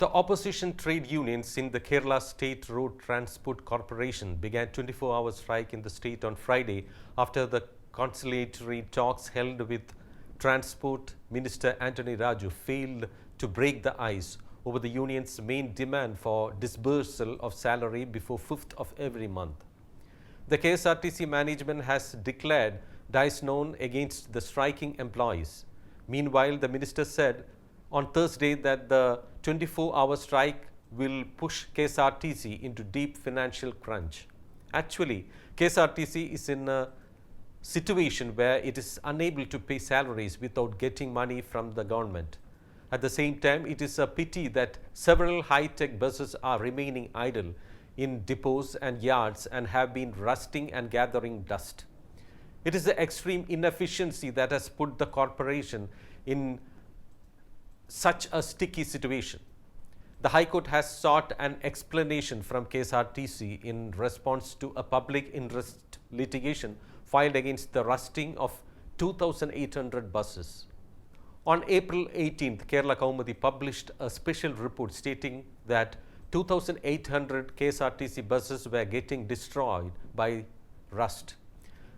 The opposition trade unions in the Kerala State Road Transport Corporation began 24-hour strike in the state on Friday after the conciliatory talks held with Transport Minister Antony Raju failed to break the ice over the union's main demand for disbursal of salary before 5th of every month. The KSRTC management has declared dies known against the striking employees. Meanwhile, the minister said on Thursday that the 24-hour strike will push KSRTC into deep financial crunch. Actually, KSRTC is in a situation where it is unable to pay salaries without getting money from the government. At the same time, it is a pity that several high-tech buses are remaining idle in depots and yards and have been rusting and gathering dust. It is the extreme inefficiency that has put the corporation in such a sticky situation. The High Court has sought an explanation from KSRTC in response to a public interest litigation filed against the rusting of 2,800 buses. On April 18th, Kerala Kaumudy published a special report stating that 2,800 KSRTC buses were getting destroyed by rust.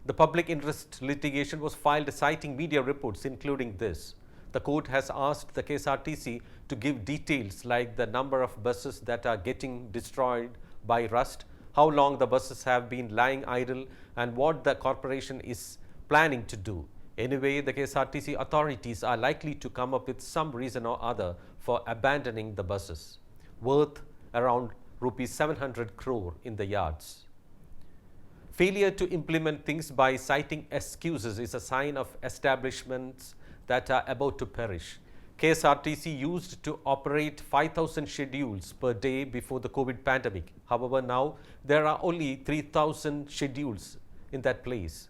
The public interest litigation was filed citing media reports including this. The court has asked the KSRTC to give details like the number of buses that are getting destroyed by rust, how long the buses have been lying idle, and what the corporation is planning to do. Anyway, the KSRTC authorities are likely to come up with some reason or other for abandoning the buses, worth around Rs 700 crore in the yards. Failure to implement things by citing excuses is a sign of establishments that are about to perish. KSRTC used to operate 5,000 schedules per day before the COVID pandemic. However, now there are only 3,000 schedules in that place.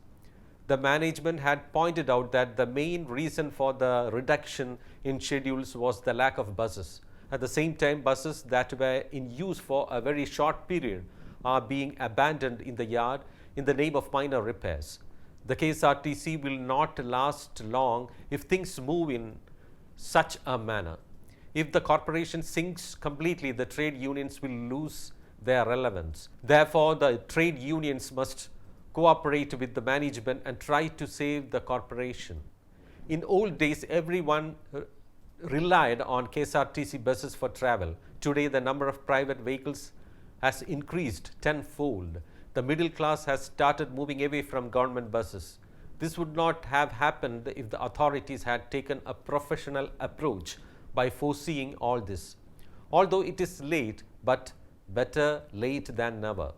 The management had pointed out that the main reason for the reduction in schedules was the lack of buses. At the same time, buses that were in use for a very short period are being abandoned in the yard in the name of minor repairs. The KSRTC will not last long if things move in such a manner. If the corporation sinks completely, the trade unions will lose their relevance. Therefore, the trade unions must cooperate with the management and try to save the corporation. In old days, everyone relied on KSRTC buses for travel. Today, the number of private vehicles has increased tenfold. The middle class has started moving away from government buses. This would not have happened if the authorities had taken a professional approach by foreseeing all this. Although it is late, but better late than never.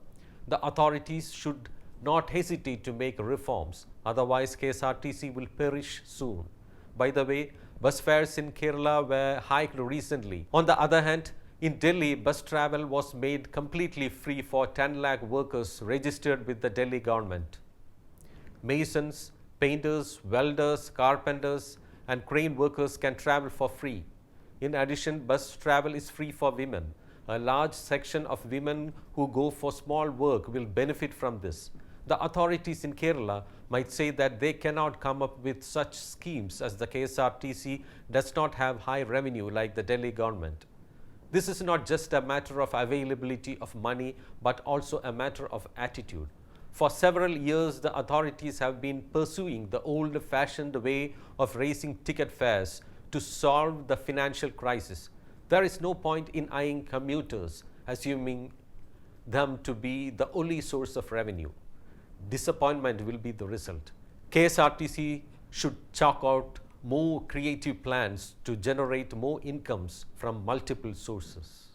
The authorities should not hesitate to make reforms, otherwise KSRTC will perish soon. By the way, bus fares in Kerala were hiked recently. On the other hand, in Delhi, bus travel was made completely free for 10 lakh workers registered with the Delhi government. Masons, painters, welders, carpenters, and crane workers can travel for free. In addition, bus travel is free for women. A large section of women who go for small work will benefit from this. The authorities in Kerala might say that they cannot come up with such schemes as the KSRTC does not have high revenue like the Delhi government. This is not just a matter of availability of money, but also a matter of attitude. For several years, the authorities have been pursuing the old-fashioned way of raising ticket fares to solve the financial crisis. There is no point in eyeing commuters, assuming them to be the only source of revenue. Disappointment will be the result. KSRTC should chalk out more creative plans to generate more incomes from multiple sources.